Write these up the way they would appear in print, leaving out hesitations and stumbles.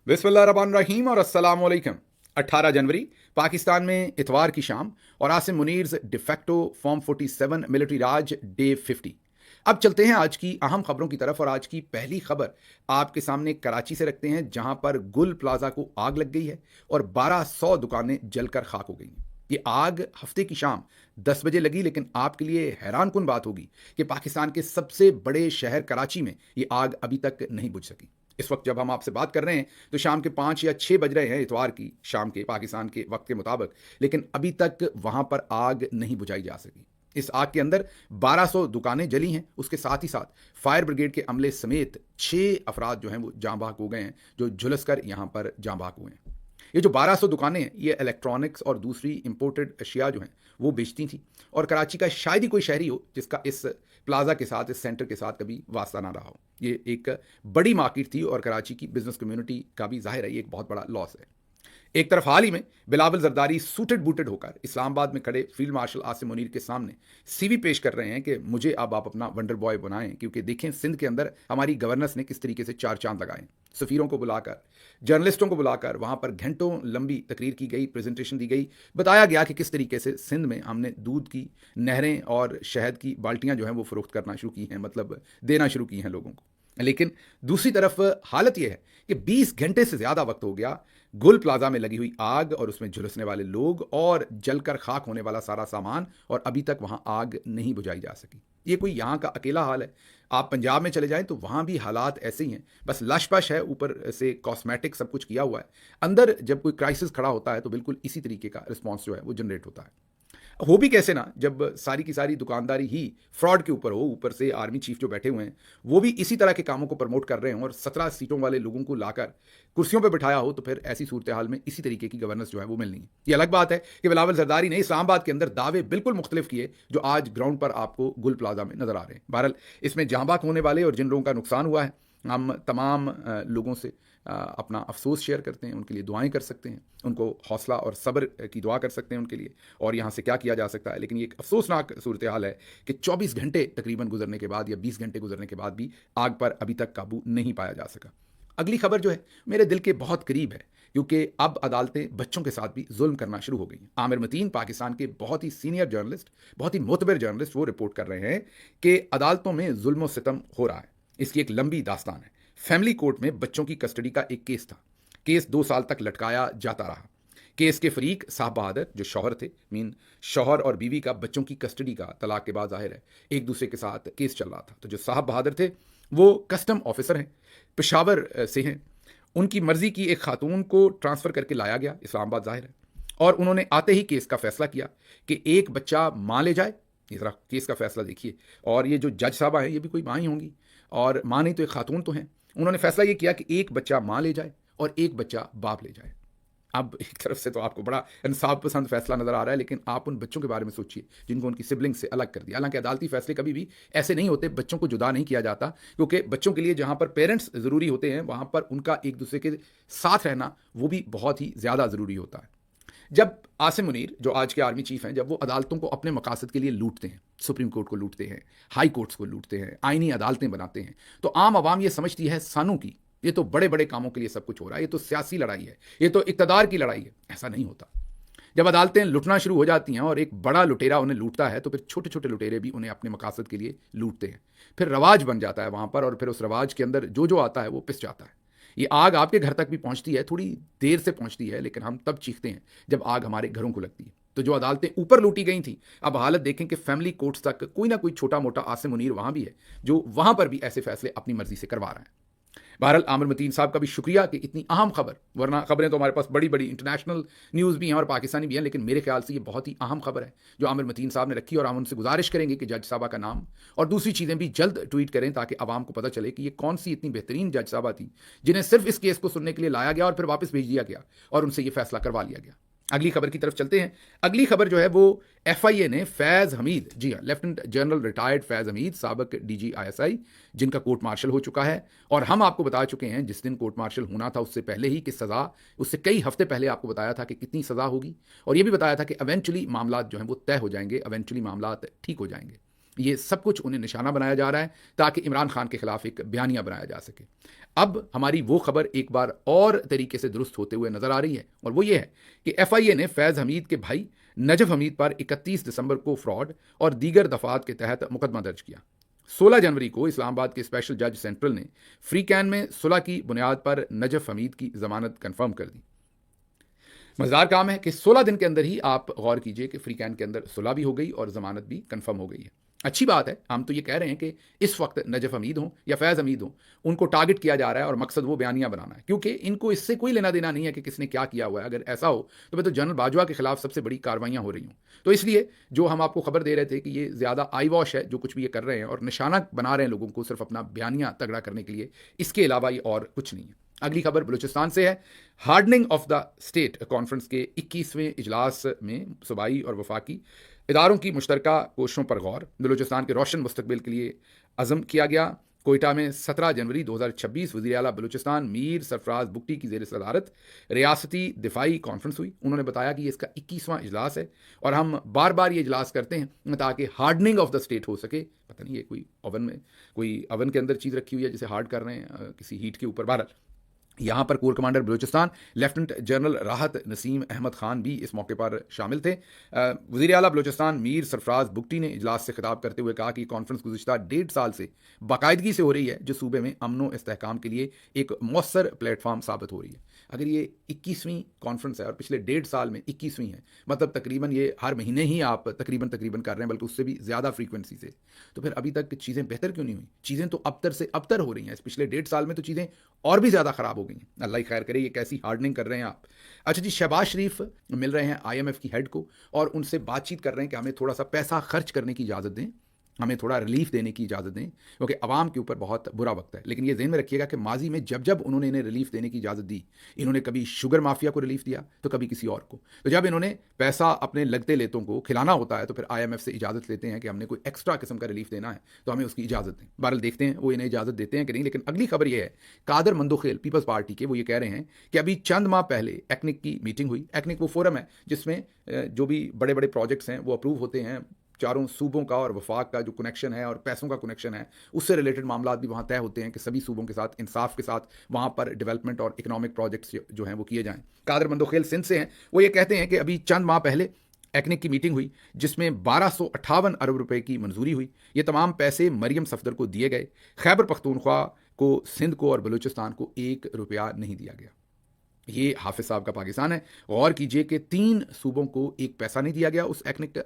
बिस्मिल्लाहिर्रहमानिर्रहीम और अस्सलाम वालेकुम। 18 जनवरी पाकिस्तान में इतवार की शाम और Asim Munir de facto form 47 military राज डे 50। अब चलते हैं आज की अहम खबरों की तरफ और आज की पहली खबर आपके सामने कराची से रखते हैं, जहां पर गुल प्लाजा को आग लग गई है और 1200 दुकानें जलकर खाक हो गई हैं। ये आग हफ्ते की शाम 10 बजे लगी, लेकिन आपके लिए हैरान कुन बात होगी कि पाकिस्तान के सबसे बड़े शहर कराची में ये आग अभी तक नहीं बुझ सकी। इस वक्त जब हम आपसे बात कर रहे हैं तो शाम के 5 या 6 बज रहे हैं इतवार की शाम के पाकिस्तान के वक्त के मुताबिक, लेकिन अभी तक वहां पर आग नहीं बुझाई जा सकी। इस आग के अंदर 1200 दुकानें जली हैं। उसके साथ ही साथ फायर ब्रिगेड के अमले समेत 6 अफराद जो हैं वो जाँ बहक हो गए हैं, जो झुलसकर यहां पर जाँ बहक हुए हैं। ये जो 1200 दुकानें हैं ये इलेक्ट्रॉनिक्स और दूसरी इंपोर्टेड अशिया जो हैं वो बेचती थी, और कराची का शायद ही कोई शहरी हो जिसका इस प्लाजा के साथ, इस सेंटर के साथ कभी वास्ता ना रहा हो। ये एक बड़ी मार्केट थी और कराची की बिजनेस कम्युनिटी का भी जाहिर है ये एक बहुत बड़ा लॉस है। एक तरफ हाल ही में बिलावल जरदारी सूटेड बूटेड होकर इस्लामाबाद में खड़े फील्ड मार्शल आसिम मुनीर के सामने सीवी पेश कर रहे हैं कि मुझे अब आप अपना वंडर बॉय बनाएं, क्योंकि देखें सिंध के अंदर हमारी गवर्नेंस ने किस तरीके से चार चांद लगाए। सफ़ीरों को बुलाकर, जर्नलिस्टों को बुलाकर वहां पर घंटों लंबी तकरीर की गई, प्रेजेंटेशन दी गई, बताया गया कि किस तरीके से सिंध में हमने दूध की नहरें और शहद की बाल्टियां जो हैं वो फ़रोख्त करना शुरू की हैं, मतलब देना शुरू की हैं लोगों को। लेकिन दूसरी तरफ हालत यह है कि 20 घंटे से ज़्यादा वक्त हो गया गुल प्लाजा में लगी हुई आग और उसमें झुलसने वाले लोग और जलकर खाक होने वाला सारा सामान, और अभी तक वहां आग नहीं बुझाई जा सकी। ये कोई यहाँ का अकेला हाल है। आप पंजाब में चले जाएं तो वहां भी हालात ऐसे ही हैं, बस लशपश है, ऊपर से कॉस्मेटिक सब कुछ किया हुआ है। अंदर जब कोई क्राइसिस खड़ा होता है तो बिल्कुल इसी तरीके का रिस्पॉन्स जो है वो जनरेट होता है। हो भी कैसे ना, जब सारी की सारी दुकानदारी ही फ्रॉड के ऊपर हो, ऊपर से आर्मी चीफ जो बैठे हुए हैं वो भी इसी तरह के कामों को प्रमोट कर रहे हों और 17 सीटों वाले लोगों को लाकर कुर्सियों पर बिठाया हो, तो फिर ऐसी सूरत हाल में इसी तरीके की गवर्नेंस जो है वो मिलनी है। ये अलग बात है कि बिलावल जरदारी ने इस्लामाबाद के अंदर दावे बिल्कुल मुख्तलिफ किए जो आज ग्राउंड पर आपको गुल प्लाजा में नजर आ रहे हैं। बहरहाल इसमें जहां बाक होने वाले और जिन लोगों का नुकसान हुआ है, हम तमाम लोगों से अपना अफसोस शेयर करते हैं, उनके लिए दुआएं कर सकते हैं, उनको हौसला और सब्र की दुआ कर सकते हैं उनके लिए, और यहाँ से क्या किया जा सकता है। लेकिन ये एक अफसोसनाक सूरत हाल है कि 24 घंटे तकरीबन गुजरने के बाद या 20 घंटे गुजरने के बाद भी आग पर अभी तक काबू नहीं पाया जा सका। अगली खबर जो है मेरे दिल के बहुत करीब है, क्योंकि अब अदालतें बच्चों के साथ भी जुल्म करना शुरू हो गई हैं। आमिर मतीन पाकिस्तान के बहुत ही सीनियर जर्नलिस्ट, बहुत ही मोतबर जर्नलिस्ट, वो रिपोर्ट कर रहे हैं कि अदालतों में जुल्म सितम हो रहा है। इसकी एक लंबी दास्तान है। फैमिली कोर्ट में बच्चों की कस्टडी का एक केस था। केस 2 साल तक लटकाया जाता रहा। केस के फरीक साहब बहादुर जो शौहर थे, शौहर और बीवी का बच्चों की कस्टडी का, तलाक के बाद जाहिर है एक दूसरे के साथ केस चल रहा था। तो जो साहब बहादुर थे वो कस्टम ऑफिसर हैं, पेशावर से हैं। उनकी मर्जी की एक खातून को ट्रांसफ़र करके लाया गया इस्लामाबाद, जाहिर है, और उन्होंने आते ही केस का फैसला किया कि एक बच्चा माँ ले जाए। इस तरह केस का फैसला देखिए, और ये जो जज साहबा हैं ये भी कोई माँ ही होंगी, और माँ नहीं तो एक खातून तो हैं। उन्होंने फैसला ये किया कि एक बच्चा माँ ले जाए और एक बच्चा बाप ले जाए। अब एक तरफ से तो आपको बड़ा इंसाफ पसंद फैसला नजर आ रहा है, लेकिन आप उन बच्चों के बारे में सोचिए जिनको उनकी सिबलिंग से अलग कर दिया। हालांकि अदालती फैसले कभी भी ऐसे नहीं होते, बच्चों को जुदा नहीं किया जाता, क्योंकि बच्चों के लिए जहां पर पेरेंट्स ज़रूरी होते हैं वहां पर उनका एक दूसरे के साथ रहना वो भी बहुत ही ज़्यादा ज़रूरी होता है। जब आसिम मुनीर जो आज के आर्मी चीफ हैं, जब वो अदालतों को अपने मकासद के लिए लूटते हैं, सुप्रीम कोर्ट को लूटते हैं, हाई कोर्ट्स को लूटते हैं, आईनी अदालतें बनाते हैं, तो आम आवाम ये समझती है सानों की, ये तो बड़े बड़े कामों के लिए सब कुछ हो रहा है, ये तो सियासी लड़ाई है, ये तो इक़्तिदार की लड़ाई है। ऐसा नहीं होता। जब अदालतें लुटना शुरू हो जाती हैं और एक बड़ा लुटेरा उन्हें लूटता है, तो फिर छोटे छोटे लुटेरे भी उन्हें अपने मकासद के लिए लूटते हैं। फिर रवाज बन जाता है वहां पर, और फिर उस रवाज के अंदर जो जो आता है वो पिस जाता है। ये आग आपके घर तक भी पहुंचती है, थोड़ी देर से पहुंचती है, लेकिन हम तब चीखते हैं जब आग हमारे घरों को लगती है। तो जो अदालतें ऊपर लूटी गई थी, अब हालत देखें कि फैमिली कोर्ट्स तक कोई ना कोई छोटा मोटा आसिम मुनीर वहां भी है जो वहां पर भी ऐसे फैसले अपनी मर्जी से करवा रहा है। बहरहाल आमिर मतीन साहब का भी शुक्रिया कि इतनी अहम खबर, वरना खबरें तो हमारे पास बड़ी बड़ी इंटरनेशनल न्यूज़ भी हैं और पाकिस्तानी भी हैं, लेकिन मेरे ख्याल से ये बहुत ही अहम खबर है जो आमिर मतीन साहब ने रखी, और हम उनसे गुजारिश करेंगे कि जज साहबा का नाम और दूसरी चीज़ें भी जल्द ट्वीट करें ताकि आवाम को पता चले कि ये कौन सी इतनी बेहतरीन जज साहबा थी जिन्हें सिर्फ इस केस को सुनने के लिए लाया गया और फिर वापस भेज दिया गया और उनसे ये फैसला करवा लिया गया। अगली खबर की तरफ चलते हैं। अगली खबर जो है वो FIA ने फैज़ हमीद, जी हाँ, लेफ्टिनेंट जनरल रिटायर्ड फैज़ हमीद, साबिक DG ISI, जिनका कोर्ट मार्शल हो चुका है, और हम आपको बता चुके हैं जिस दिन कोर्ट मार्शल होना था उससे पहले ही कि सज़ा, उससे कई हफ्ते पहले आपको बताया था कि कितनी सज़ा होगी, और यह भी बताया था कि एवेंचुअली मामला जो हैं वो तय हो जाएंगे, एवेंचुअली मामला ठीक हो जाएंगे। ये सब कुछ उन्हें निशाना बनाया जा रहा है ताकि इमरान खान के खिलाफ एक बयानिया बनाया जा सके। अब हमारी वो खबर एक बार और तरीके से दुरुस्त होते हुए नजर आ रही है, और वो ये है कि FIA ने फैज़ हमीद के भाई नजफ हमीद पर 31 दिसंबर को फ्रॉड और दीगर दफात के तहत मुकदमा दर्ज किया। 16 जनवरी को इस्लामाबाद के स्पेशल जज सेंट्रल ने फ्री कैन में सुलह की बुनियाद पर नजफ हमीद की जमानत कंफर्म कर दी। मजेदार काम है कि 16 दिन के अंदर ही आप गौर कीजिए कि फ्री कैन के अंदर सुलह भी हो गई और जमानत भी कंफर्म हो गई है। अच्छी बात है। हम तो ये कह रहे हैं कि इस वक्त नजफ हमीद हों या फैज़ हमीद हों, उनको टारगेट किया जा रहा है और मकसद वो बयानियां बनाना है, क्योंकि इनको इससे कोई लेना देना नहीं है कि किसने क्या किया हुआ है। अगर ऐसा हो तो फिर तो जनरल बाजवा के खिलाफ सबसे बड़ी कार्रवाइयां हो रही हों। तो इसलिए जो हम आपको खबर दे रहे थे कि ये ज़्यादा आई वॉश है जो कुछ भी ये कर रहे हैं और निशाना बना रहे हैं लोगों को सिर्फ अपना बयानियां तगड़ा करने के लिए, इसके अलावा ये और कुछ नहीं है। अगली खबर बलूचिस्तान से है। Hardening of the state conference के 21वें इजलास में सूबाई और वफाकी इदारों की मुश्तरका कोशिशों पर गौर। बलूचिस्तान के रोशन मुस्तकबिल के लिए अज़म किया गया। कोयटा में 17 जनवरी 2026 वज़ीर आला बलूचिस्तान मीर सरफराज बुगटी की ज़ेर सदारत रियासती दिफाई कॉन्फ्रेंस हुई। उन्होंने बताया कि ये इसका 21वां इजलास है और हम बार बार ये इजलास करते हैं ताकि हार्डनिंग ऑफ द स्टेट हो सके। पता नहीं ये कोई ओवन के अंदर चीज़ रखी हुई है जिसे हार्ड कर रहे हैं किसी हीट के ऊपर। बहरहाल यहाँ पर core commander Balochistan lieutenant general राहत नसीम अहमद खान भी इस मौके पर शामिल थे। वज़ीर आला बलूचिस्तान मीर सरफराज बुगटी ने इजलास से खिताब करते हुए कहा कि कॉन्फ्रेंस गुज़िश्ता 1.5 साल से बाकायदगी से हो रही है, जो सूबे में अमन व इस्तेहकाम के लिए एक मौसर प्लेटफार्म साबित हो रही है। अगर ये 21वीं कॉन्फ्रेंस है और पिछले 1.5 साल में 21वीं है, मतलब तकरीबन ये हर महीने ही आप तकरीबन कर रहे हैं, बल्कि उससे भी ज़्यादा फ्रीक्वेंसी से, तो फिर अभी तक चीज़ें बेहतर क्यों नहीं हुई? चीज़ें तो अबतर से अबतर हो रही हैं। इस पिछले 1.5 साल में तो चीज़ें और भी ज़्यादा ख़राब हो गई हैं। अल्लाह ही खैर करे, ये कैसी हार्डनिंग कर रहे हैं आप। अच्छा जी, शहबाज शरीफ मिल रहे हैं IMF की हेड को और उनसे बातचीत कर रहे हैं कि हमें थोड़ा सा पैसा खर्च करने की इजाज़त दें, हमें थोड़ा रिलीफ देने की इजाज़त दें, क्योंकि आवाम के ऊपर बहुत बुरा वक्त है। लेकिन ये ज़हन में रखिएगा कि माजी में जब जब उन्होंने इन्हें रिलीफ देने की इजाज़त दी, इन्होंने कभी शुगर माफिया को रिलीफ दिया तो कभी किसी और को। तो जब इन्होंने पैसा अपने लगते लेतों को खिलाना होता है तो फिर IMF से इजाज़त लेते हैं कि हमने कोई एक्स्ट्रा किस्म का रिलीफ देना है तो हमें उसकी इजाज़त दें। बहरहाल देखते हैं वो इन्हें इजाज़त देते हैं कि नहीं। लेकिन अगली खबर ये है, कादर मंदोखेल पीपल्स पार्टी के, वो ये कह रहे हैं कि अभी चंद माह पहले एक्निक की मीटिंग हुई। एक्निक वो फोरम है जिसमें जो भी बड़े बड़े प्रोजेक्ट्स हैं वो अप्रूव होते हैं। चारों सूबों का और वफाक का जो कनेक्शन है और पैसों का कनेक्शन है, उससे रिलेटेड मामला भी वहाँ तय होते हैं कि सभी सूबों के साथ इंसाफ के साथ वहाँ पर डेवलपमेंट और इकोनॉमिक प्रोजेक्ट्स जो हैं वो किए जाएं। कादर मंदोखेल सिंध से हैं। वो ये कहते हैं कि अभी चंद माह पहले एक्निक की मीटिंग हुई जिसमें 1258 अरब रुपए की मंजूरी हुई। ये तमाम पैसे मरियम सफदर को दिए गए। खैबर पख्तूनख्वा को, सिंध को और बलूचिस्तान को 1 रुपया नहीं दिया गया। ये हाफिज साहब का पाकिस्तान है। गौर कीजिए कि 3 सूबों को 1 पैसा नहीं दिया गया उस एक्निक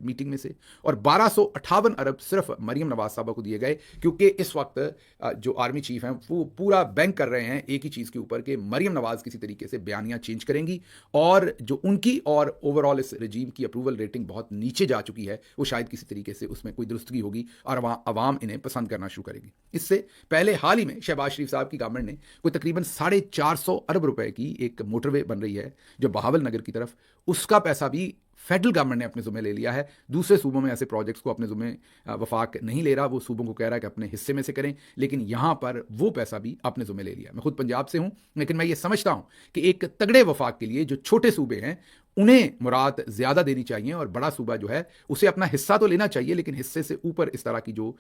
मीटिंग में से, और 1258 अरब सिर्फ मरियम नवाज साहबा को दिए गए, क्योंकि इस वक्त जो आर्मी चीफ हैं वो पूरा बैंक कर रहे हैं एक ही चीज़ के ऊपर कि मरियम नवाज किसी तरीके से बयानियाँ चेंज करेंगी, और जो उनकी और ओवरऑल इस रजीम की अप्रूवल रेटिंग बहुत नीचे जा चुकी है, वो शायद किसी तरीके से उसमें कोई दुरुस्तगी होगी और अवाम इन्हें पसंद करना शुरू करेगी। इससे पहले हाल ही में शहबाज शरीफ साहब की गवर्नमेंट ने कोई तकरीबन 450 अरब रुपए की एक मोटरवे बन रही है जो बहावल नगर की तरफ, उसका पैसा भी फेडरल गवर्नमेंट ने अपने ज़ुम्मे ले लिया है। दूसरे सूबों में ऐसे प्रोजेक्ट्स को अपने ज़ुम्मे वफाक नहीं ले रहा, वो सूबों को कह रहा है कि अपने हिस्से में से करें, लेकिन यहाँ पर वो पैसा भी अपने ज़ुम्मे ले लिया। मैं खुद पंजाब से हूँ, लेकिन मैं ये समझता हूँ कि एक तगड़े वफाक के लिए जो छोटे सूबे हैं उन्हें मुराद ज़्यादा देनी चाहिए, और बड़ा सूबा जो है उसे अपना हिस्सा तो लेना चाहिए, लेकिन हिस्से से ऊपर इस तरह की जो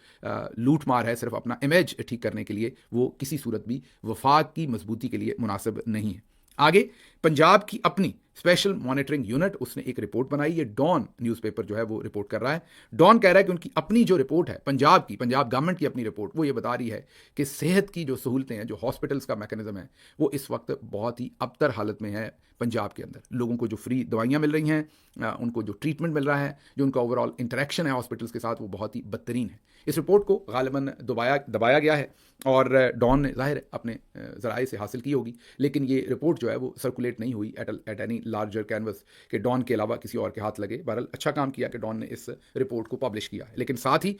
लूट मार है सिर्फ अपना इमेज ठीक करने के लिए, वो किसी सूरत भी वफाक की मजबूती के लिए मुनासिब नहीं है। आगे पंजाब की अपनी स्पेशल मॉनिटरिंग यूनिट, उसने एक रिपोर्ट बनाई। ये डॉन न्यूज़पेपर जो है वो रिपोर्ट कर रहा है। डॉन कह रहा है कि उनकी अपनी जो रिपोर्ट है पंजाब गवर्नमेंट की अपनी रिपोर्ट, वो ये बता रही है कि सेहत की जो सहूलतें हैं, जो हॉस्पिटल्स का मैकेनिज्म है, वो इस वक्त बहुत ही अबतर हालत में है पंजाब के अंदर। लोगों को जो फ्री दवाइयाँ मिल रही हैं, उनको जो ट्रीटमेंट मिल रहा है, जो उनका ओवरऑल इंटरेक्शन है हॉस्पिटल्स के साथ, वो बहुत ही बदतरीन है। इस रिपोर्ट को गालिबन दबाया गया है और डॉन ने ज़ाहिर अपने ज़राए से हासिल की होगी, लेकिन ये रिपोर्ट जो है वो सर्कुलेट नहीं हुई एट एनी लार्जर कैनवस कि डॉन के अलावा किसी और के हाथ लगे। बहरहाल अच्छा काम किया कि डॉन ने इस रिपोर्ट को पब्लिश किया है। लेकिन साथ ही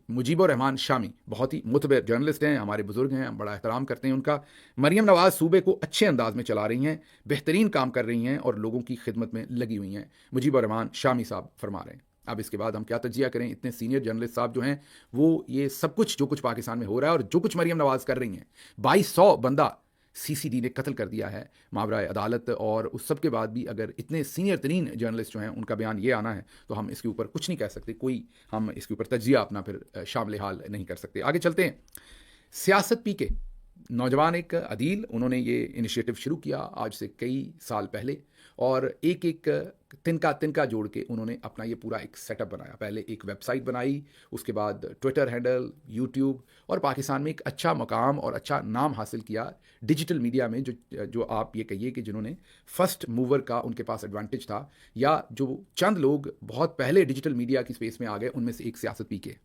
मुजीबुर रहमान शामी बहुत ही मुतबर जर्नलिस्ट हैं, हमारे बुजुर्ग हैं, हम बड़ा एहतराम करते हैं उनका। मरियम नवाज सूबे को अच्छे अंदाज में चला रही हैं, बेहतरीन काम कर रही हैं और लोगों की खिदमत में लगी हुई हैं, मुजीबुर रहमान शामी साहब फरमा रहे हैं। अब इसके बाद हम क्या तजिया करें, इतने सीनियर जर्नलिस्ट साहब जो हैं वो ये सब कुछ जो कुछ पाकिस्तान में हो रहा है और जो कुछ मरियम नवाज कर रही हैं, 2200 बंदा सीसीडी ने कत्ल कर दिया है मावरा अदालत, और उस सब के बाद भी अगर इतने सीनियर तरीन जर्नलिस्ट जो हैं उनका बयान ये आना है तो हम इसके ऊपर कुछ नहीं कह सकते, कोई हम इसके ऊपर तज्जिया अपना फिर शामिल हाल नहीं कर सकते। आगे चलते हैं। सियासत पी के नौजवान एक अदील, उन्होंने ये इनिशिएटिव शुरू किया आज से कई साल पहले, और एक एक तिनका तिनका जोड़ के उन्होंने अपना ये पूरा एक सेटअप बनाया। पहले एक वेबसाइट बनाई, उसके बाद ट्विटर हैंडल, यूट्यूब, और पाकिस्तान में एक अच्छा मकाम और अच्छा नाम हासिल किया डिजिटल मीडिया में। जो आप ये कहिए कि जिन्होंने फर्स्ट मूवर का उनके पास एडवांटेज था, या जो चंद लोग बहुत पहले डिजिटल मीडिया की स्पेस में आ गए, उनमें से एक सियासत पी के।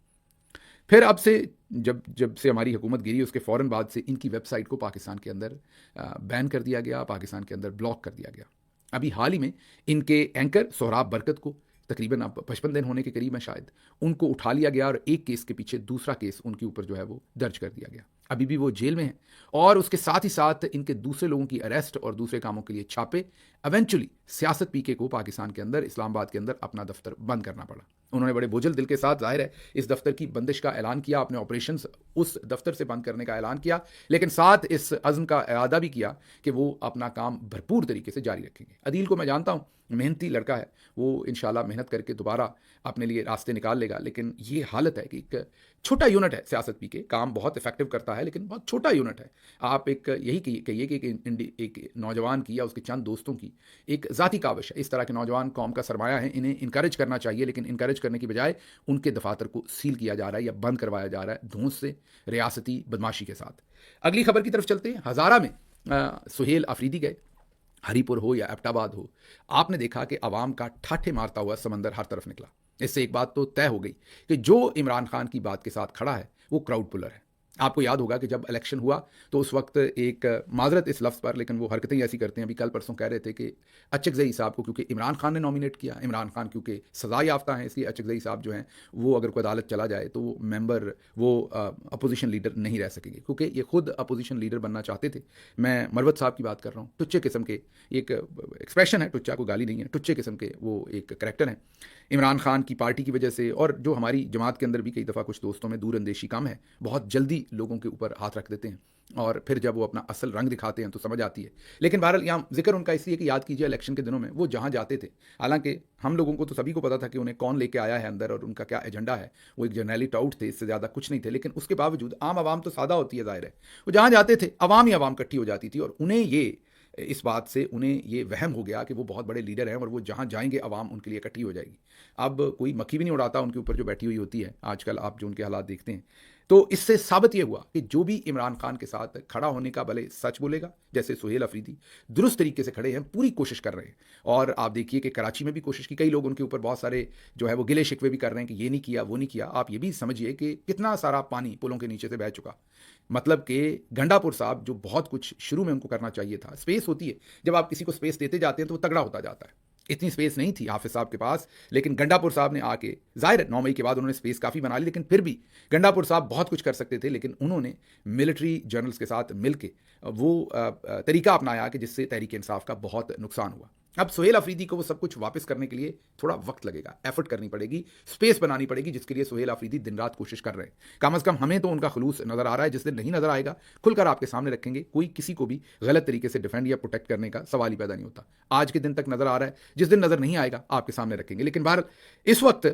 फिर अब से जब से हमारी हुकूमत गिरी उसके फ़ौरन बाद से इनकी वेबसाइट को पाकिस्तान के अंदर बैन कर दिया गया, पाकिस्तान के अंदर ब्लॉक कर दिया गया। अभी हाल ही में इनके एंकर सोहराब बरकत को तकरीबन अब 55 दिन होने के करीब है शायद, उनको उठा लिया गया और एक केस के पीछे दूसरा केस उनके ऊपर जो है वो दर्ज कर दिया गया। अभी भी वो जेल में हैं, और उसके साथ ही साथ इनके दूसरे लोगों की अरेस्ट और दूसरे कामों के लिए छापे। इवेंचुअली सियासत पीके को पाकिस्तान के अंदर, इस्लामाबाद के अंदर अपना दफ्तर बंद करना पड़ा। उन्होंने बड़े बोझल दिल के साथ, जाहिर है, इस दफ्तर की बंदिश का ऐलान किया, अपने ऑपरेशंस उस दफ्तर से बंद करने का ऐलान किया, लेकिन साथ इस अज़्म का इरादा भी किया कि वो अपना काम भरपूर तरीके से जारी रखेंगे। अदील को मैं जानता हूँ, मेहनती लड़का है, वो इंशाल्लाह मेहनत करके दोबारा अपने लिए रास्ते निकाल लेगा। लेकिन ये हालत है कि एक छोटा यूनिट है सियासत पी के, काम बहुत इफेक्टिव करता है लेकिन बहुत छोटा यूनिट है। आप एक यही कहिए कि एक नौजवान की या उसके चंद दोस्तों की एक ज़ाती काविश है। इस तरह के नौजवान कौम का सरमाया है, इन्हें इंकरेज करना चाहिए, लेकिन इंकरेज करने की बजाय उनके दफातर को सील किया जा रहा है या बंद करवाया जा रहा है धौंस से, रियासती बदमाशी के साथ। अगली खबर की तरफ चलते हैं। हज़ारा में सुहेल अफरीदी गए, हरीपुर हो या एबटाबाद हो, आपने देखा कि अवाम का ठाठे मारता हुआ समंदर हर तरफ निकला। इससे एक बात तो तय हो गई कि जो इमरान खान की बात के साथ खड़ा है वो क्राउड पुलर है। आपको याद होगा कि जब इलेक्शन हुआ तो उस वक्त एक माजरत इस लफ्ज़ पर, लेकिन वो हरकतें ऐसी करते हैं, अभी कल परसों कह रहे थे कि अचकज़ई साहब को क्योंकि इमरान खान ने नॉमिनेट किया, इमरान खान क्योंकि सज़ा याफ्ता हैं, इसलिए अचकज़ई साहब जो हैं वो अगर कोई अदालत चला जाए तो वो मेंबर, वो अपोजिशन लीडर नहीं रह सकेंगे, क्योंकि ये खुद अपोजिशन लीडर बनना चाहते थे। मैं मरवत साहब की बात कर रहा हूँ। टुच्चे किस्म के एक एक्सप्रेशन है, टुच्चा को गाली नहीं है, टुच्चे किस्म के वो एक करैक्टर हैं। इमरान खान की पार्टी की वजह से, और जो हमारी जमात के अंदर भी कई दफ़ा कुछ दोस्तों में दूरअंदेशी कम है, बहुत जल्दी लोगों के ऊपर हाथ रख देते हैं, और फिर जब वो अपना असल रंग दिखाते हैं तो समझ आती है। लेकिन बहरहाल यहाँ जिक्र उनका इसलिए कि याद कीजिए इलेक्शन के दिनों में वो जहाँ जाते थे, हालांकि हम लोगों को तो सभी को पता था कि उन्हें कौन लेके आया है अंदर और उनका क्या एजेंडा है, वो एक जर्नैली टाउट थे, इससे ज़्यादा कुछ नहीं थे। लेकिन उसके बावजूद आम आवाम तो सादा होती है, जाहिर है, वो जहाँ जाते थे अवाम ही अवाम इकट्ठी हो जाती थी, और उन्हें ये, इस बात से उन्हें ये वहम हो गया कि वो बहुत बड़े लीडर हैं और वो जहाँ जाएंगे अवाम उनके लिए इकट्ठी हो जाएगी। अब कोई मक्खी भी नहीं उड़ाता उनके ऊपर जो बैठी हुई होती है आजकल, आप जो उनके हालात देखते हैं। तो इससे साबित यह हुआ कि जो भी इमरान खान के साथ खड़ा होने का भले सच बोलेगा, जैसे सुहेल अफरीदी दुरुस्त तरीके से खड़े हैं, पूरी कोशिश कर रहे हैं। और आप देखिए कि कराची में भी कोशिश की, कई लोग उनके ऊपर बहुत सारे जो है वो गिले शिकवे भी कर रहे हैं कि ये नहीं किया, वो नहीं किया। आप ये भी समझिए कि कितना सारा पानी पुलों के नीचे से बह चुका। मतलब कि गंडापुर साहब जो बहुत कुछ शुरू में उनको करना चाहिए था, स्पेस होती है, जब आप किसी को स्पेस देते जाते हैं तो वो तगड़ा होता जाता है। इतनी स्पेस नहीं थी हाफिज साहब के पास, लेकिन गंडापुर साहब ने आके, जाहिर 9 मई के बाद उन्होंने स्पेस काफ़ी बना ली, लेकिन फिर भी गंडापुर साहब बहुत कुछ कर सकते थे, लेकिन उन्होंने मिलिट्री जर्नल्स के साथ मिलके वो तरीका अपनाया कि जिससे तहरीक इंसाफ का बहुत नुकसान हुआ। अब सुहेल अफरीदी को वो सब कुछ वापस करने के लिए थोड़ा वक्त लगेगा, एफर्ट करनी पड़ेगी, स्पेस बनानी पड़ेगी, जिसके लिए सुहेल अफरीदी दिन रात कोशिश कर रहे हैं। कम अज़ कम हमें तो उनका खुलूस नज़र आ रहा है। जिस दिन नहीं नज़र आएगा, खुलकर आपके सामने रखेंगे, कोई किसी को भी गलत तरीके से डिफेंड या प्रोटेक्ट करने का सवाल ही पैदा नहीं होता। आज के दिन तक नज़र आ रहा है, जिस दिन नज़र नहीं आएगा आपके सामने रखेंगे। लेकिन बहरहाल इस वक्त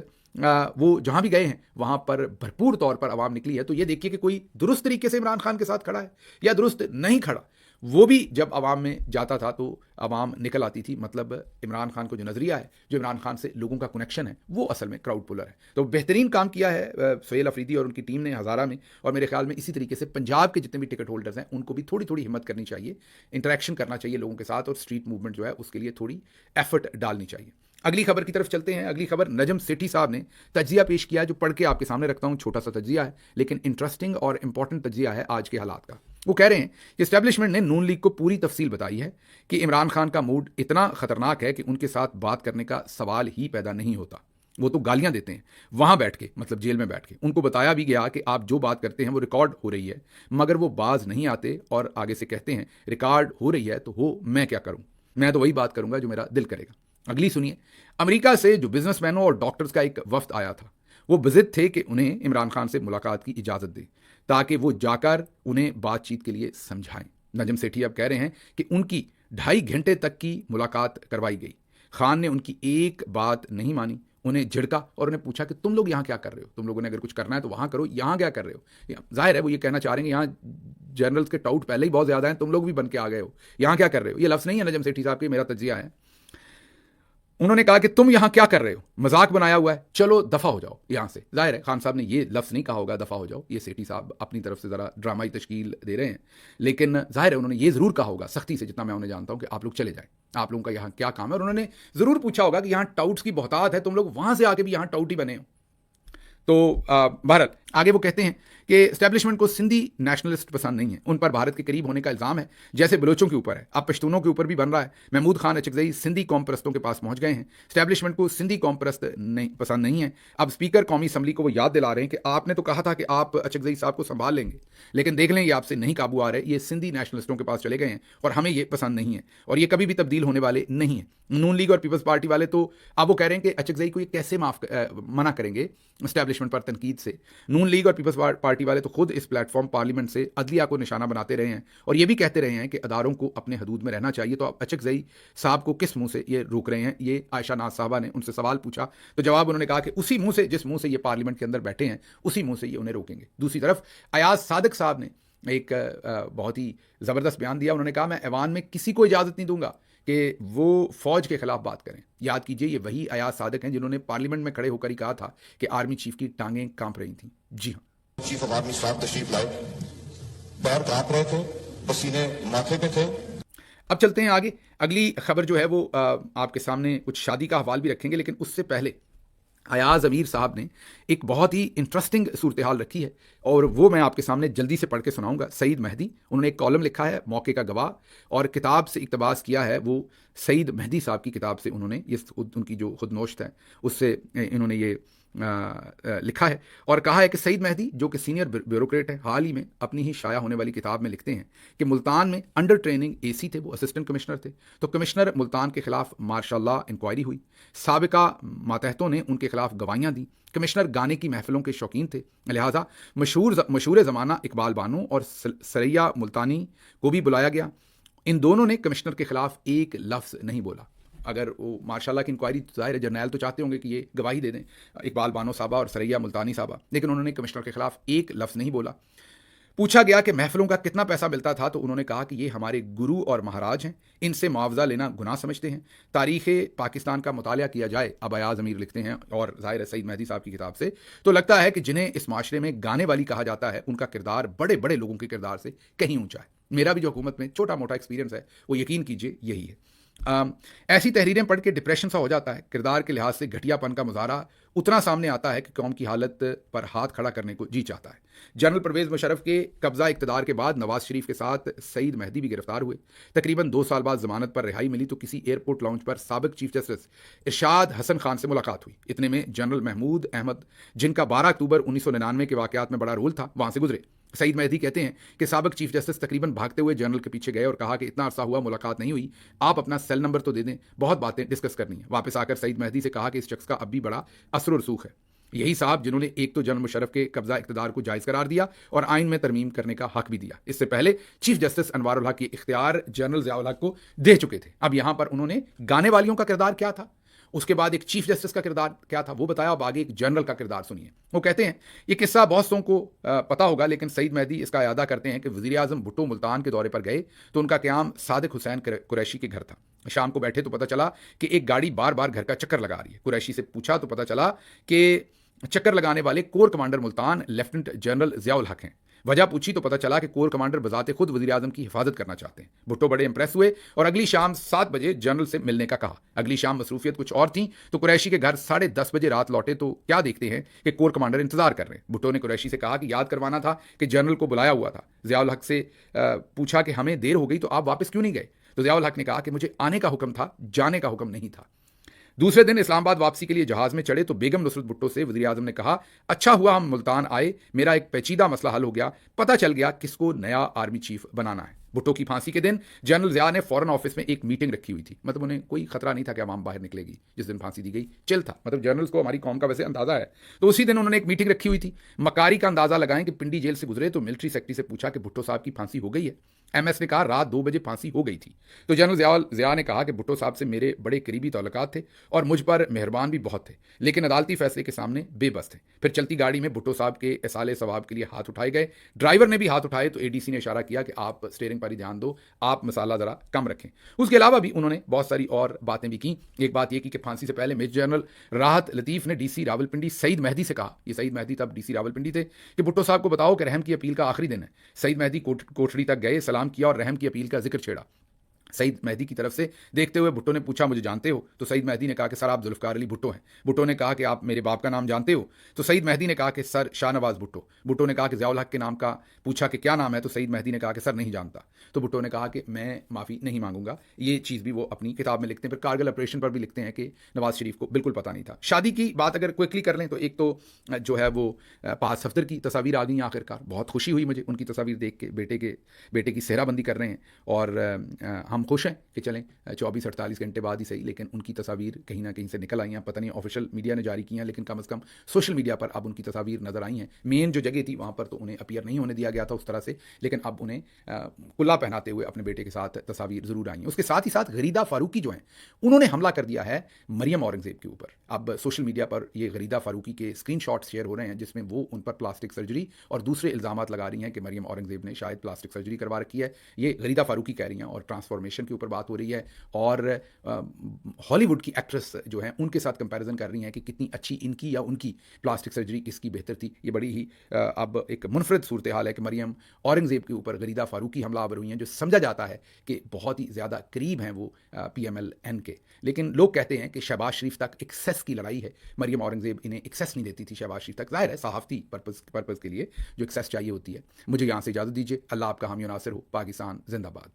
वो जहाँ भी गए हैं वहाँ पर भरपूर तौर पर आवाम निकली है। तो ये देखिए कि कोई दुरुस्त तरीके से इमरान खान के साथ खड़ा है या दुरुस्त नहीं खड़ा, वो भी जब आवाम में जाता था तो आवाम निकल आती थी। मतलब इमरान खान को जो नज़रिया है, जो इमरान खान से लोगों का कनेक्शन है, वो असल में क्राउड पुलर है। तो बेहतरीन काम किया है सुहेल अफरीदी और उनकी टीम ने हज़ारा में, और मेरे ख्याल में इसी तरीके से पंजाब के जितने भी टिकट होल्डर्स हैं उनको भी थोड़ी थोड़ी हिम्मत करनी चाहिए, इंटरेक्शन करना चाहिए लोगों के साथ, और स्ट्रीट मूवमेंट जो है उसके लिए थोड़ी एफर्ट डालनी चाहिए। अगली खबर की तरफ चलते हैं। अगली खबर, नजम सेठी साहब ने तज्जिया पेश किया है, जो पढ़ के आपके सामने रखता हूं। छोटा सा तज्जिया है लेकिन इंटरेस्टिंग और इंपॉर्टेंट तज्जिया है आज के हालात का। वो कह रहे हैं कि इस्टेब्लिशमेंट ने नून लीग को पूरी तफसील बताई है कि इमरान खान का मूड इतना खतरनाक है कि उनके साथ बात करने का सवाल ही पैदा नहीं होता। वो तो गालियां देते हैं वहां बैठ के, मतलब जेल में बैठ के। उनको बताया भी गया कि आप जो बात करते हैं वो रिकॉर्ड हो रही है, मगर वो बाज नहीं आते और आगे से कहते हैं रिकॉर्ड हो रही है तो हो, मैं क्या करूं, मैं तो वही बात करूंगा जो मेरा दिल करेगा। अगली सुनिए। अमेरिका से जो बिजनेसमैनों और डॉक्टर्स का एक वफ्द आया था, वो विजिट थे कि उन्हें इमरान खान से मुलाकात की इजाज़त दे ताकि वो जाकर उन्हें बातचीत के लिए समझाएं। नजम सेठी अब कह रहे हैं कि उनकी 2.5 घंटे तक की मुलाकात करवाई गई। खान ने उनकी एक बात नहीं मानी, उन्हें झिड़का और उन्हें पूछा कि तुम लोग यहाँ क्या कर रहे हो? तुम लोगों ने अगर कुछ करना है तो वहाँ करो, यहाँ क्या कर रहे हो? जाहिर है वो ये कहना चाह रहे हैं यहाँ जनरल्स के टाउट पहले ही बहुत ज़्यादा हैं, तुम लोग भी बन के आ गए हो, यहाँ क्या कर रहे हो? ये लफ्ज़ नहीं है नजम सेठी साहब की, मेरा तज्जिया है। उन्होंने कहा कि तुम यहां क्या कर रहे हो? मजाक बनाया हुआ है, चलो दफा हो जाओ यहां से। जाहिर है खान साहब ने ये लफ्ज़ नहीं कहा होगा दफा हो जाओ, ये सेठी साहब अपनी तरफ से ज़रा ड्रामाई तश्कील दे रहे हैं, लेकिन जाहिर है उन्होंने ये ज़रूर कहा होगा सख्ती से, जितना मैं उन्हें जानता हूं, कि आप लोग चले जाएं, आप लोगों का यहाँ क्या काम है। और उन्होंने ज़रूर पूछा होगा कि यहाँ टाउट्स की बहुतात है, तुम लोग वहां से आके भी यहाँ टाउट ही बने हो। तो भारत आगे वो कहते हैं कि एस्टैब्लिशमेंट को सिंधी नेशनलिस्ट पसंद नहीं है, उन पर भारत के करीब होने का इल्ज़ाम है, जैसे बलोचों के ऊपर है, अब पश्तूनों के ऊपर भी बन रहा है। महमूद खान अचकज़ई सिंधी कौम परस्तों के पास पहुंच गए हैं, एस्टैब्लिशमेंट को सिंधी कौम परस्त नहीं पसंद नहीं है। अब स्पीकर कौमी असम्बली को वो याद दिला रहे हैं कि आपने तो कहा था कि आप अचकज़ई साहब को संभाल लेंगे, लेकिन देख लें ये आपसे नहीं काबू आ रहे, ये सिंधी नेशनलिस्टों के पास चले गए हैं और हमें ये पसंद नहीं है और ये कभी भी तब्दील होने वाले नहीं है। नून लीग और पीपल्स पार्टी वाले तो अब वो कह रहे हैं कि अचकज़ई को ये कैसे मना करेंगे एस्टैब्लिशमेंट पर तनकीद से। नून लीग और पीपल्स पार्टी वाले तो खुद इस प्लेटफॉर्म पार्लियामेंट से अदलिया को निशाना बनाते रहे हैं और ये भी कहते रहे हैं कि अदारों को अपने हदूद में रहना चाहिए। तो अब अचकज़ई साहब को किस मुंह से ये रोक रहे हैं? ये आयशा नाज साहबा ने उनसे सवाल पूछा तो जवाब उन्होंने कहा कि उसी मुंह से, जिस मुंह से ये पार्लियामेंट के अंदर बैठे हैं, उसी मुंह से ये उन्हें रोकेंगे। दूसरी तरफ अयाज सादिक साहब ने एक बहुत ही ज़बरदस्त बयान दिया। उन्होंने कहा मैं ऐवान में किसी को इजाज़त नहीं दूंगा कि वो फौज के खिलाफ बात करें। याद कीजिए ये वही अयाज सादिक हैं जिन्होंने पार्लियामेंट में खड़े होकर ही कहा था कि आर्मी चीफ की टांगें कांप रही थी। जी हाँ, चीफ ऑफ आर्मी स्टाफ तशरीफ लाए, पैर कांप रहे थे, पसीने माथे पे थे। अब चलते हैं आगे। अगली खबर जो है वो आपके सामने कुछ शादी का हवाल भी रखेंगे, लेकिन उससे पहले अयाज अमीर साहब ने एक बहुत ही इंटरेस्टिंग सूरत हाल रखी है और वो मैं आपके सामने जल्दी से पढ़ के सुनाऊंगा। सईद मेहदी, उन्होंने एक कॉलम लिखा है मौके का गवाह, और किताब से इक्तबास किया है वो सईद मेहदी साहब की किताब से। उन्होंने ये उनकी जो खुदनोश्त है उससे इन्होंने ये लिखा है और कहा है कि सईद मेहदी जो कि सीनियर ब्यूरोक्रेट है, हाल ही में अपनी ही शाया होने वाली किताब में लिखते हैं कि मुल्तान में अंडर ट्रेनिंग एसी थे, वो असिस्टेंट कमिश्नर थे, तो कमिश्नर मुल्तान के खिलाफ मार्शाल्लाह इंक्वायरी हुई, साबिका मातहतों ने उनके खिलाफ गवाहियाँ दी, कमिश्नर गाने की महफिलों के शौकीन थे, लिहाजा मशहूर ज़माना इकबाल बानो और सरैया मुल्तानी को भी बुलाया गया। इन दोनों ने कमिश्नर के खिलाफ एक लफ्ज़ नहीं बोला। अगर वो माशाल्लाह की इंक्वायरी, ज़ाहिर है जर्नैल तो चाहते होंगे कि ये गवाही दे दें, इकबाल बानो साहबा और सरैया मुल्तानी साहबा, लेकिन उन्होंने कमिश्नर के खिलाफ एक लफ्ज़ नहीं बोला। पूछा गया कि महफिलों का कितना पैसा मिलता था तो उन्होंने कहा कि ये हमारे गुरु और महाराज हैं, इनसे मुआवजा लेना गुनाह समझते हैं। तारीख़ पाकिस्तान का मुतालिया किया जाए, अब अयाज अमीर लिखते हैं और ज़ाहिर है सईद मेहदी साहब की किताब से, तो लगता है कि जिन्हें इस माशरे में गाने वाली कहा जाता है उनका किरदार बड़े बड़े लोगों के किरदार से कहीं ऊँचा है। मेरा भी जो हुकूमत में छोटा मोटा एक्सपीरियंस है वो यकीन कीजिए यही है। ऐसी तहरीरें पढ़ के डिप्रेशन सा हो जाता है। किरदार के लिहाज से घटियापन का मुजाहरा उतना सामने आता है कि कौम की हालत पर हाथ खड़ा करने को जी चाहता है। जनरल परवेज़ मुशर्रफ के कब्जा इक़्तिदार के बाद नवाज शरीफ के साथ सईद मेहदी भी गिरफ्तार हुए। तकरीबन 2 साल बाद ज़मानत पर रिहाई मिली तो किसी एयरपोर्ट लाउंज पर साबिक चीफ जस्टिस इरशाद हसन खान से मुलाकात हुई। इतने में जनरल महमूद अहमद, जिनका 12 अक्टूबर 1999 के वाक़यात में बड़ा रोल था, वहाँ से गुजरे। सईद मेहदी कहते हैं कि साबिक चीफ जस्टिस तकरीबन भागते हुए जनरल के पीछे गए और कहा कि इतना अरसा हुआ मुलाकात नहीं हुई, आप अपना सेल नंबर तो दे दें, बहुत बातें डिस्कस करनी है। वापस आकर सईद मेहदी से कहा कि इस शख्स का अब भी बड़ा असर और रसूख है। यही साहब जिन्होंने एक तो जनरल मुशर्रफ के कब्जा इक़्तिदार को जायज़ करार दिया और आइन में तरमीम करने का हक भी दिया। इससे पहले चीफ जस्टिस अनवार उल हक के इख्तियार जनरल ज़ियाउल हक को दे चुके थे। अब यहाँ पर उन्होंने गाने वालियों का किरदार क्या था, उसके बाद एक चीफ जस्टिस का किरदार क्या था वो बताया, अब आगे एक जनरल का किरदार सुनिए। वो कहते हैं ये किस्सा बहुत सौ को पता होगा, लेकिन सईद मेहदी इसका यादा करते हैं कि वज़ीर आज़म भुट्टो मुल्तान के दौरे पर गए तो उनका क़याम सादिक हुसैन कुरैशी के घर था। शाम को बैठे तो पता चला कि एक गाड़ी बार बार घर का चक्कर लगा रही है। कुरैशी से पूछा तो पता चला कि चक्कर लगाने वाले core commander Multan lieutenant general Ziaul हक हैं। वजह पूछी तो पता चला कि कोर कमांडर बजाते खुद वज़ीर आज़म की हिफाजत करना चाहते हैं। भुट्टो बड़े इंप्रेस हुए और अगली शाम 7 बजे जनरल से मिलने का कहा। अगली शाम मसरूफियत कुछ और थी तो कुरैशी के घर 10:30 बजे रात लौटे तो क्या देखते हैं कि कोर कमांडर इंतजार कर रहे हैं। भुट्टो ने कुरैशी से कहा कि याद करवाना था कि जनरल को बुलाया हुआ था। ज़ियाउल हक से पूछा कि हमें देर हो गई तो आप वापस क्यों नहीं गए? तो ज़ियाउल हक ने कहा कि मुझे आने का हुक्म था, जाने का हुक्म नहीं था। दूसरे दिन इस्लामाबाद वापसी के लिए जहाज में चढ़े तो बेगम नुसरत भुट्टो से वज़ीर आज़म ने कहा, अच्छा हुआ हम मुल्तान आए, मेरा एक पेचीदा मसला हल हो गया, पता चल गया किसको नया आर्मी चीफ बनाना है। भुट्टो की फांसी के दिन जनरल ज़िया ने फॉरेन ऑफिस में एक मीटिंग रखी हुई थी। मतलब उन्हें कोई खतरा नहीं था कि अवाम बाहर निकलेगी। जिस दिन फांसी दी गई चिल था, मतलब जनरल्स को हमारी कौम का वैसे अंदाज़ा है। तो उसी दिन उन्होंने एक मीटिंग रखी हुई थी। मकारी का अंदाज़ा लगाएं कि पिंडी जेल से गुजरे तो मिलिट्री सेक्रेटरी से पूछा कि भुट्टो साहब की फांसी हो गई है। MS ने कहा रात 2 बजे फांसी हो गई थी। तो जनरल ज़िया ने कहा कि भुट्टो साहब से मेरे बड़े करीबी ताल्लुकात थे और मुझ पर मेहरबान भी बहुत थे, लेकिन अदालती फैसले के सामने बेबस थे। फिर चलती गाड़ी में भुट्टो साहब के इसाले सवाब के लिए हाथ उठाए गए। ड्राइवर ने भी हाथ उठाए तो ADC ने इशारा किया कि आप स्टीयरिंग पर ही ध्यान दो, आप मसाला ज़रा कम रखें। उसके अलावा भी उन्होंने बहुत सारी और बातें भी की। एक बात यह की कि फांसी से पहले मेजर जनरल राहत लतीफ़ ने DC रावलपिंडी सईद मेहदी से कहा, ये सईद मेहदी तब DC रावलपिंडी थे, कि भुट्टो साहब को बताओ कि रहम की अपील का आखिरी दिन है। सईद मेहदी कोठड़ी तक गए, सलाम किया और रहम की अपील का जिक्र छेड़ा। सईद मेहदी की तरफ से देखते हुए भुट्टो ने पूछा, मुझे जानते हो? तो सईद मेहदी ने कहा कि सर आप जुल्फ़िकार अली भुट्टो हैं। भुट्टो ने कहा कि आप मेरे बाप का नाम जानते हो? तो सईद मेहदी ने कहा कि सर शाहनवाज भुट्टो। भुट्टो ने कहा कि ज़ियाउल हक के नाम का पूछा कि क्या नाम है? तो सईद मेहदी ने कहा कि सर नहीं जानता। तो भुट्टो ने कहा कि मैं माफ़ी नहीं मांगूंगा। ये चीज़ भी वो अपनी किताब में लिखते हैं। फिर कारगिल ऑपरेशन पर भी लिखते हैं कि नवाज शरीफ को बिल्कुल पता नहीं था। शादी की बात अगर क्विकली कर लें तो एक तो जो है वो पास सफदर की तस्वीर आ गई आखिरकार। बहुत खुशी हुई मुझे उनकी तस्वीर देख के, बेटे की सेहराबंदी कर रहे हैं और हम खुश हैं कि चलें 24-48 घंटे बाद ही सही, लेकिन उनकी तस्वीर कहीं ना कहीं से निकल आई हैं। पता नहीं ऑफिशियल मीडिया ने जारी की हैं, लेकिन कम से कम सोशल मीडिया पर अब उनकी तस्वीर नज़र आई हैं। मेन जो जगह थी वहाँ पर तो उन्हें अपीयर नहीं होने दिया गया था उस तरह से, लेकिन अब उन्हें कुल्ला पहनाते हुए अपने बेटे के साथ तस्वीर ज़रूर आई हैं। उसके साथ ही साथ गरीदा फारूकी जो हैं उन्होंने हमला कर दिया है मरियम औरंगज़ेब के ऊपर। अब सोशल मीडिया पर ये गरीदा फारूकी के स्क्रीनशॉट्स शेयर हो रहे हैं जिसमें वो उन पर प्लास्टिक सर्जरी और दूसरे इल्ज़ामात लगा रही हैं कि मरियम औरंगज़ेब ने शायद प्लास्टिक सर्जरी करवा रखी है। ये गरीदा फारूकी कह रही हैं और ट्रांसफॉर्मेशन के ऊपर बात हो रही है और हॉलीवुड की एक्ट्रेस जो हैं उनके साथ कंपैरिजन कर रही हैं कि कितनी अच्छी इनकी या उनकी प्लास्टिक सर्जरी किसकी बेहतर थी। ये बड़ी ही अब एक मुनफरद सूरत हाल है कि मरियम औरंगज़ेब के ऊपर गरीदा फारूकी हमलावर हुई हैं, जो समझा जाता है कि बहुत ही ज़्यादा करीब हैं वो PMLN के। लेकिन लोग कहते हैं कि शहबाज शरीफ तक एक्सेस की लड़ाई है। मरियम औरंगज़ेब इन्हें एक्सेस नहीं देती थी शहबाज शरीफ तक, ज़ाहिर है सहाफ़ती पर्पज़ के लिए जो एक्सेस चाहिए होती है। मुझे यहाँ से इजाज़त दीजिए। अल्लाह आपका हामी नासिर हो। पाकिस्तान जिंदाबाद।